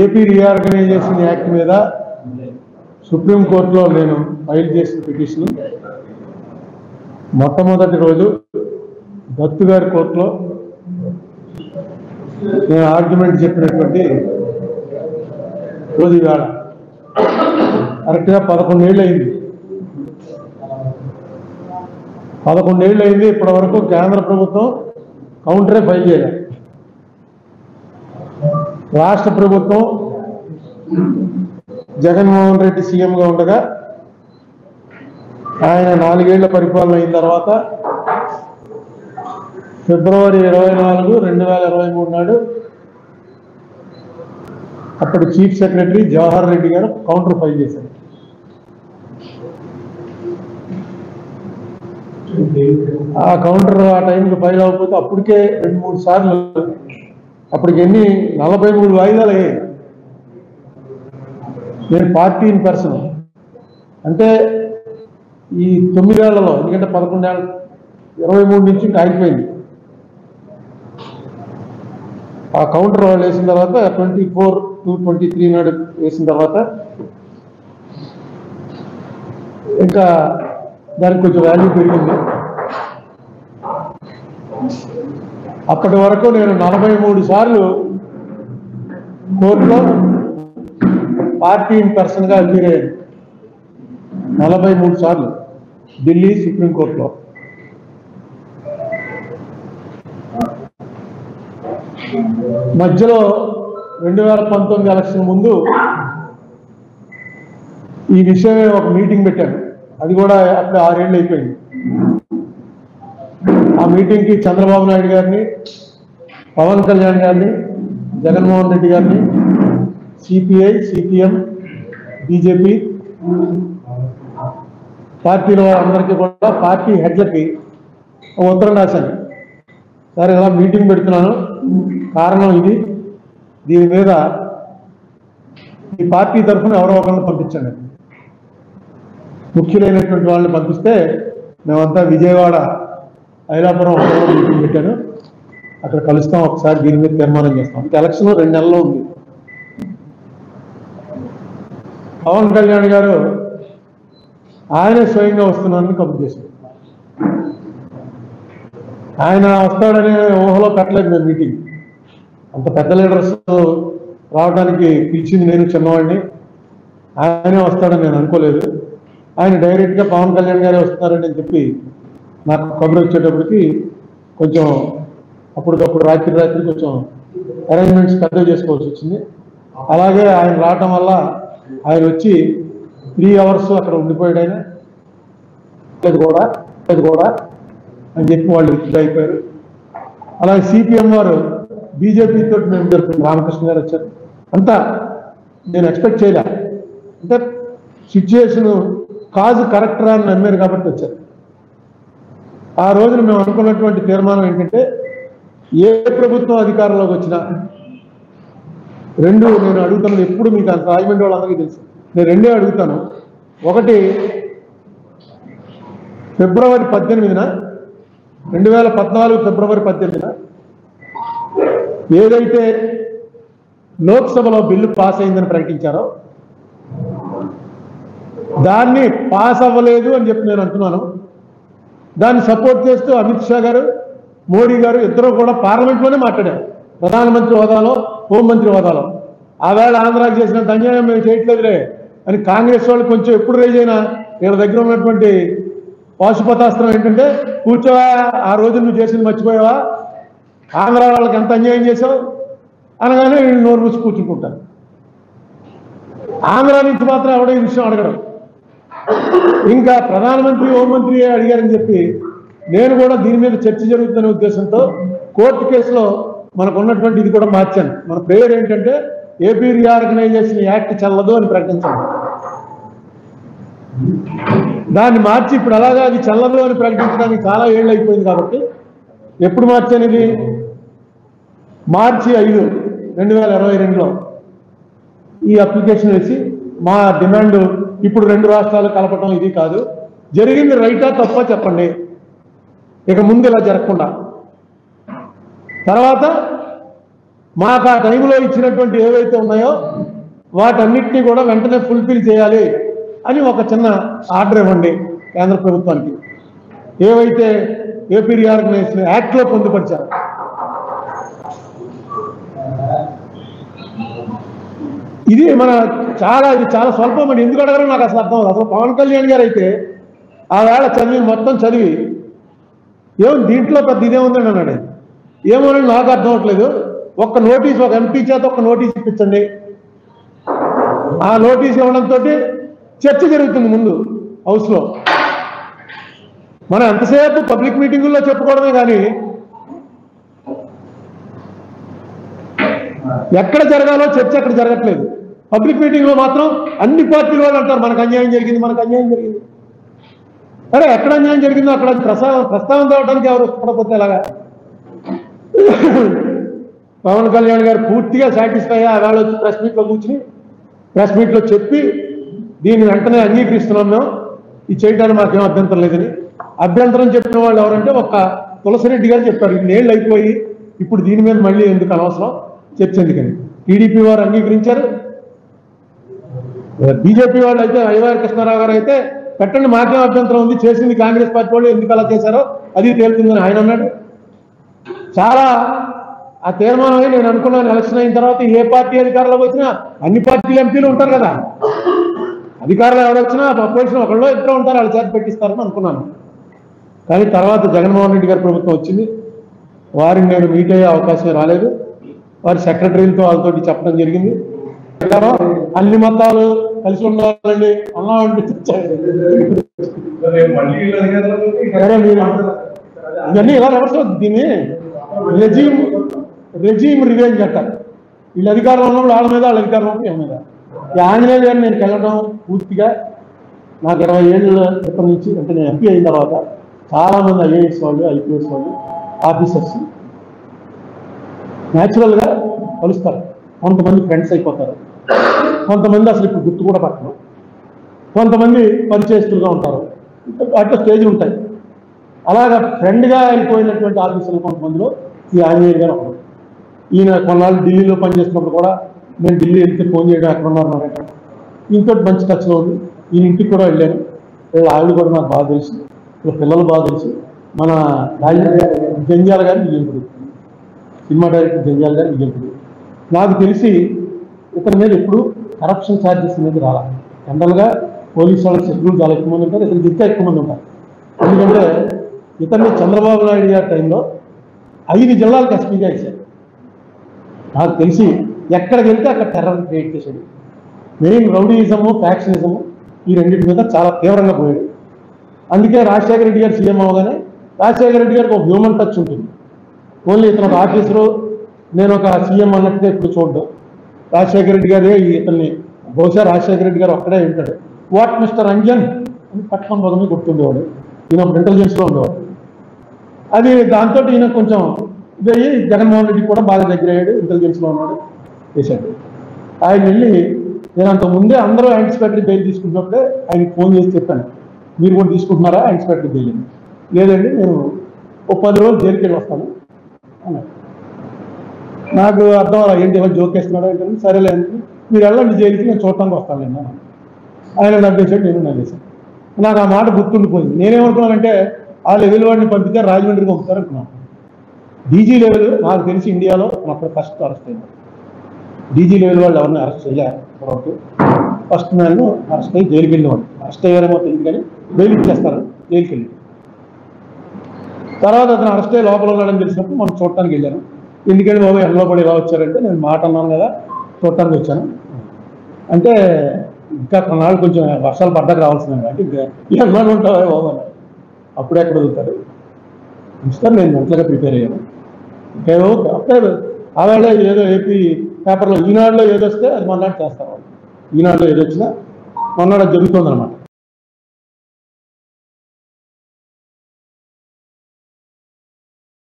AP reorganisation act మీద సుప్రీంకోర్టులో నేను ఫైల్ చేసిన పిటిషన్ మొట్టమొదటి రోజు దత్తు గారి కోర్టులో నేను ఆర్గ్యుమెంట్ చెప్పినటువంటి రోజు ఇవాళ కరెక్ట్గా 11 ఏళ్ళు అయింది. 11 ఏళ్ళు అయింది. ఇప్పటి వరకు కేంద్ర ప్రభుత్వం కౌంటరే ఫైల్ చేయలేదు. రాష్ట్ర ప్రభుత్వం జగన్మోహన్ రెడ్డి సీఎంగా ఉండగా ఆయన 4 ఏళ్ల పరిపాలన అయిన తర్వాత ఫిబ్రవరి 24, 2023 నాడు అప్పుడు చీఫ్ సెక్రటరీ జవహర్ రెడ్డి గారు కౌంటర్ ఫైల్ చేశారు. ఆ కౌంటర్ ఆ టైంకి ఫైల్ అవ్వకపోతే అప్పటికే 2-3 సార్లు అప్పటికి 43 వాయిదాలు అయ్యాయి. నేను పార్టీ ఇన్ పర్సన్ అంటే ఈ 9 ఏళ్లలో, ఎందుకంటే 11 ఏళ్ళ 23 నుంచి ఇంకా ఆగిపోయింది. ఆ కౌంటర్ వాళ్ళు వేసిన తర్వాత 24/2/23 నాడు వేసిన తర్వాత ఇంకా దానికి కొంచెం వాల్యూ పెరిగింది. అప్పటి వరకు నేను 43 సార్లు కోర్టులో పార్టీ ఇన్ పర్సన్గా అపీర్ అయ్యాను. 43 సార్లు ఢిల్లీ సుప్రీంకోర్టులో. మధ్యలో 2019 ఎలక్షన్ ముందు ఈ విషయమే ఒక మీటింగ్ పెట్టాను. అది కూడా అప్పుడు 6 ఏళ్ళు అయిపోయింది. ఆ మీటింగ్కి చంద్రబాబు నాయుడు గారిని, పవన్ కళ్యాణ్ గారిని, జగన్మోహన్ రెడ్డి గారిని, సిపిఐ, సిపిఎం, బీజేపీ పార్టీల అందరికీ కూడా పార్టీ హెడ్లకి ఉత్తరం రాశాను. సరే ఇలా మీటింగ్ పెడుతున్నాను, కారణం ఇది, దీని మీద ఈ పార్టీ తరఫున ఎవరో ఒకరిని పంపించండి. ముఖ్యులైనటువంటి వాళ్ళని పంపిస్తే మేమంతా విజయవాడ, ఐలాపురం మీటింగ్ పెట్టాను. అక్కడ కలుస్తాం, ఒకసారి దీని మీద తీర్మానం చేస్తాం. ఎలక్షన్ 2 నెలల్లో ఉంది. పవన్ కళ్యాణ్ గారు ఆయనే స్వయంగా వస్తున్నారని కబుర్ చేశారు. ఆయన వస్తాడనే ఊహలో పెట్టలేదు నేను మీటింగ్. అంత పెద్ద లీడర్స్ రావడానికి పిలిచింది నేను చిన్నవాడిని. ఆయనే వస్తాడని నేను అనుకోలేదు. ఆయన డైరెక్ట్గా పవన్ కళ్యాణ్ గారే వస్తున్నారని చెప్పి నాకు కబురు వచ్చేటప్పటికి కొంచెం అప్పటికప్పుడు రాత్రి కొంచెం అరేంజ్మెంట్స్ పెద్దగా చేసుకోవాల్సి వచ్చింది. అలాగే ఆయన రావటం వల్ల ఆయన వచ్చి 3 అవర్స్ అక్కడ ఉండిపోయాడు. ఆయన అది కూడా అని చెప్పి వాళ్ళు విత్డ్రా అయిపోయారు. అలాగే సిపిఎం వారు బీజేపీతో మేము జరుగుతుంది, రామకృష్ణ గారు వచ్చారు. అంతా నేను ఎక్స్పెక్ట్ చేయలే. అంటే సిచ్యుయేషన్ కాజు కరెక్టరా అని నమ్మారు కాబట్టి వచ్చారు. ఆ రోజున మేము అనుకున్నటువంటి తీర్మానం ఏంటంటే, ఏ ప్రభుత్వం అధికారంలోకి వచ్చినా 2 నేను అడుగుతాను. ఎప్పుడు మీకు అంత రాజమండ్రి వాళ్ళందరికీ తెలుసు, నేను 2 అడుగుతాను. ఒకటి, ఫిబ్రవరి 18న 2014 ఫిబ్రవరి 18న ఏదైతే లోక్సభలో బిల్లు పాస్ అయిందని ప్రకటించారో దాన్ని పాస్ అవ్వలేదు అని చెప్పి నేను అంటున్నాను. దాన్ని సపోర్ట్ చేస్తూ అమిత్ షా గారు, మోడీ గారు ఇద్దరు కూడా పార్లమెంట్లోనే మాట్లాడారు. ప్రధానమంత్రి హోదాలో, హోంమంత్రి హోదాలో. ఆవేళ ఆంధ్రాకి చేసినంత అన్యాయం మేము చేయట్లేదులే అని కాంగ్రెస్ వాళ్ళు కొంచెం ఎప్పుడు రైజ్ అయినా వీళ్ళ దగ్గర ఉన్నటువంటి పాశుపతాస్త్రం ఏంటంటే, కూర్చోవా, ఆ రోజు నువ్వు చేసింది మర్చిపోయావా, ఆంధ్ర వాళ్ళకి ఎంత అన్యాయం చేసావు అనగానే వీళ్ళు నోరు మూసి కూర్చుంటారు. ఆంధ్ర నుంచి మాత్రం ఎవడో ఈ విషయం అడగడం. ఇంకా ప్రధానమంత్రి, హోంమంత్రి అడిగారని చెప్పి నేను కూడా దీని మీద చర్చ జరుగుతున్న ఉద్దేశంతో కోర్టు కేసులో మనకు ఉన్నటువంటి ఇది కూడా మార్చాను. మన ప్రేయర్ ఏంటంటే, ఏపీ రీఆర్గనైజేషన్ యాక్ట్ చెల్లదు అని ప్రకటించాను. దాన్ని మార్చి ఇప్పుడు అలాగా అది చెల్లదు అని ప్రకటించడానికి చాలా ఏళ్ళు అయిపోయింది. కాబట్టి ఎప్పుడు మార్చాను ఇది? మార్చి 5, 2022లో ఈ అప్లికేషన్ వేసి మా డిమాండ్ ఇప్పుడు 2 రాష్ట్రాలు కలపటం ఇది కాదు, జరిగింది రైటా తప్ప చెప్పండి, ఇక ముందు ఇలా జరగకుండా. తర్వాత మాకు ఆ టైంలో ఇచ్చినటువంటి ఏవైతే ఉన్నాయో వాటన్నిటినీ కూడా వెంటనే ఫుల్ఫిల్ చేయాలి అని ఒక చిన్న ఆర్డర్ ఇవ్వండి కేంద్ర ప్రభుత్వానికి. ఏవైతే ఏపీ రీఆర్గనైజేషన్ యాక్ట్లో పొందుపరిచారు. ఇది చాలా స్వల్పం అండి. ఎందుకు అడగరో నాకు అసలు అర్థం. అసలు పవన్ కళ్యాణ్ గారు అయితే ఆ వేళ మొత్తం చదివి ఏమో దీంట్లో పెద్ద ఇదే ఉందండి అన్నాడు. ఏమోనండి నాకు అర్థం అవట్లేదు. ఒక ఎంపీ చేత ఒక నోటీస్ ఇప్పించండి. ఆ నోటీస్ ఇవ్వడంతో చర్చ జరుగుతుంది ముందు హౌస్లో. మనం ఎంతసేపు పబ్లిక్ మీటింగుల్లో చెప్పుకోవడమే కానీ ఎక్కడ జరగాలో చర్చ అక్కడ జరగట్లేదు. పబ్లిక్ మీటింగ్లో మాత్రం అన్ని పార్టీల వాళ్ళు అంటారు మనకు అన్యాయం జరిగింది. అరే ఎక్కడ అన్యాయం జరిగిందో అక్కడ ప్రస్తావన తేవడానికి ఎవరు ఇష్టపడకపోతే ఎలాగా? పవన్ కళ్యాణ్ గారు పూర్తిగా సాటిస్ఫై అయ్యి ఆ వేళ వచ్చి ప్రెస్ మీట్లో చెప్పి దీన్ని వెంటనే అంగీకరిస్తున్నాం మేము, ఇది చేయడానికి మాకేం అభ్యంతరం లేదని. అభ్యంతరం చెప్పిన వాళ్ళు ఎవరంటే ఒక తులసిరెడ్డి గారు చెప్పారు. ఇన్నేళ్ళు అయిపోయి ఇప్పుడు దీని మీద మళ్ళీ ఎందుకు అనవసరం చర్చ ఎందుకని. టీడీపీ వారు అంగీకరించారు. బీజేపీ వాళ్ళు అయితే అయ్యవారి కృష్ణారావు గారు అయితే పెట్టండి మాకేం అభ్యంతరం ఉంది, చేసింది కాంగ్రెస్ పార్టీ వాళ్ళు ఎందుకు అలా చేశారో అది తేలుతుందని ఆయన అన్నాడు. చాలా ఆ తీర్మానమే నేను అనుకున్నాను. ఎలక్షన్ అయిన తర్వాత ఏ పార్టీ అధికారంలోకి వచ్చినా అన్ని పార్టీల ఎంపీలు ఉంటారు కదా, అధికారులు ఎవరు వచ్చినా అపోజిషన్ ఒకళ్ళు ఇద్దరు ఉంటారు, వాళ్ళు చేతి పెట్టిస్తారని అనుకున్నాను. కానీ తర్వాత జగన్మోహన్ రెడ్డి గారి ప్రభుత్వం వచ్చింది. వారిని నేను మీట్ అయ్యే అవకాశం రాలేదు. వారి సెక్రటరీలతో వాళ్ళతో చెప్పడం జరిగింది. అన్ని మతాలు కలిసి ఉండాలండి అన్నా ఇవన్నీ ఇలా రివర్స్ అవుతుంది. దీన్ని రెజీమ్ రివెంజ్ అంటారు. వీళ్ళ అధికారంలో ఉన్నప్పుడు వాళ్ళ మీద, వాళ్ళ అధికారంలో ఏం మీద. ఈ ఆంజనేయ గారు నేను వెళ్ళడం పూర్తిగా నాకు 20 ఏళ్ళ క్రితం నుంచి, అంటే నేను ఎంపీ అయిన తర్వాత చాలామంది ఐఏఎస్ వాళ్ళు, ఐపీఎస్ వాళ్ళు, ఆఫీసర్స్ న్యాచురల్గా కలుస్తారు. కొంతమంది ఫ్రెండ్స్ అయిపోతారు, కొంతమంది అసలు ఇప్పుడు గుర్తు కూడా పట్టరు, కొంతమంది పరిచయస్తులుగా ఉంటారు, అట్లా స్టేజ్లు ఉంటాయి. అలాగా ఫ్రెండ్గా అయిపోయినటువంటి ఆఫీసర్లు కొంతమందిలో ఈ ఆంజనేయ గారు ఒకరు. ఈయన కొన్నాళ్ళు ఢిల్లీలో పనిచేస్తున్నప్పుడు కూడా నేను ఢిల్లీ వెళ్తే ఫోన్ చేయడం ఎక్కడ ఉన్నారన్నారట. ఇంకోటి మంచి టచ్లో ఉంది. ఈయన ఇంటికి కూడా వెళ్ళాను. వీళ్ళ ఆవిడ కూడా నాకు బాగా తెలుసు, వీళ్ళ పిల్లలు బాగా తెలుసు. మన జంజాల గారి విజయపుడు, సినిమా డైరెక్టర్ జంజాల గారి విజయపుడు. నాకు తెలిసి ఇతని మీద ఎప్పుడు కరప్షన్ ఛార్జెస్ అనేది రాలా. జనరల్గా పోలీసు వాళ్ళకి శత్రువులు చాలా ఎక్కువ మంది ఉంటారు, ఇతనికి ఇంకా ఎక్కువ మంది ఉంటారు. ఎందుకంటే ఇతన్ని చంద్రబాబు నాయుడు గారి టైంలో 5 జిల్లాలకు ఎస్పీగా ఇచ్చారు. నాకు తెలిసి ఎక్కడికి వెళ్తే అక్కడ టెర్రర్ క్రియేట్ చేశాడు. మెయిన్ రౌడీయిజము, ఫ్యాక్షనిజము ఈ రెండింటి మీద చాలా తీవ్రంగా పోయాడు. అందుకే రాజశేఖర రెడ్డి గారు సీఎం అవగానే రాజశేఖర రెడ్డి గారికి ఒక హ్యూమన్ టచ్ ఉంటుంది. ఓన్లీ ఇతను ఒక ఆఫీసరు, నేను ఒక సీఎం అన్నట్టుగా ఇప్పుడు చూడడం. రాజశేఖర రెడ్డి గారే ఇతన్ని, బహుశా రాజశేఖర రెడ్డి గారు ఒక్కడే ఉంటాడు. వాట్ మిస్టర్ అంజన్ అని పట్టుకొని మొదలు గుర్తుండేవాడు. ఈయన ఒక ఇంటెలిజెన్స్లో ఉండేవాడు. అది దాంతో ఈయన కొంచెం ఇదయ్యి జగన్మోహన్ రెడ్డి కూడా బాగా దగ్గర అయ్యాడు, ఇంటెలిజెన్స్లో ఉన్నాడు, చేశాడు. ఆయన వెళ్ళి నేను అంతకుముందే అందరూ యాంటిసిపేటరీ బెయిల్ తీసుకున్నప్పుడే ఆయనకి ఫోన్ చేసి చెప్పాను, మీరు కూడా తీసుకుంటున్నారా యాంటిసిపేటరీ బెయిల్? లేదండి నేను ఒక 10 రోజులు జైలుకి వెళ్ళి వస్తాను అన్నాడు. నాకు అర్థం అలా ఏంటి ఎవరు జోకేస్తున్నాడో ఏంటంటే సరేలే మీరు వెళ్ళండి జైలుకి, నేను చూడటానికి వస్తాను నేను. ఆయన నవ్వేశాడు, నేను నవ్వేశాను. నాకు ఆ మాట గుర్తుండిపోయింది. నేనేమనుకున్నానంటే ఆ లెవెల్ వాడిని పంపితే రాజమండ్రికి పంపుతారు అనుకున్నాను. డీజీ లెవెల్ నాకు తెలిసి ఇండియాలో అప్పుడు ఫస్ట్ అరెస్ట్ అయింది. డీజీ లెవెల్ వాళ్ళు ఎవరిని అరెస్ట్ చేయలేరు వరకు. ఫస్ట్ నన్ను అరెస్ట్ అయ్యి జైలుకి వెళ్ళేవాడు. అరెస్ట్ అయ్యారేమో తెలియదు కానీ బెయిల్ ఇచ్చేస్తారు, జైలుకి వెళ్ళి. తర్వాత అతను అరెస్ట్ అయ్యి లోపల ఉన్నాడని తెలిసినప్పుడు మనం చూడటానికి వెళ్ళాను. ఎందుకంటే బాబు ఎండలో పడి ఎలా వచ్చారంటే నేను మాట అన్నాను కదా చూడటానికి వచ్చాను అంటే, ఇంకా కొన్నాళ్ళు కొంచెం వర్షాలు పడ్డాక రావాల్సింది అంటే ఇంకా ఎండలో ఉంటావా బాబు అన్నారు. అప్పుడే ఎక్కడ వదులుతారు ఇస్తారు. నేను మెంటల్గా ప్రిపేర్ అయ్యాను. ఇంకేమో అప్పుడే ఆవేళ ఏదో ఏపీ పేపర్లో ఈనాడులో ఏదొస్తే అది మొన్నటి చేస్తారు. ఈనాడులో ఏదొచ్చినా మొన్నటి జరుగుతుందన్నమాట.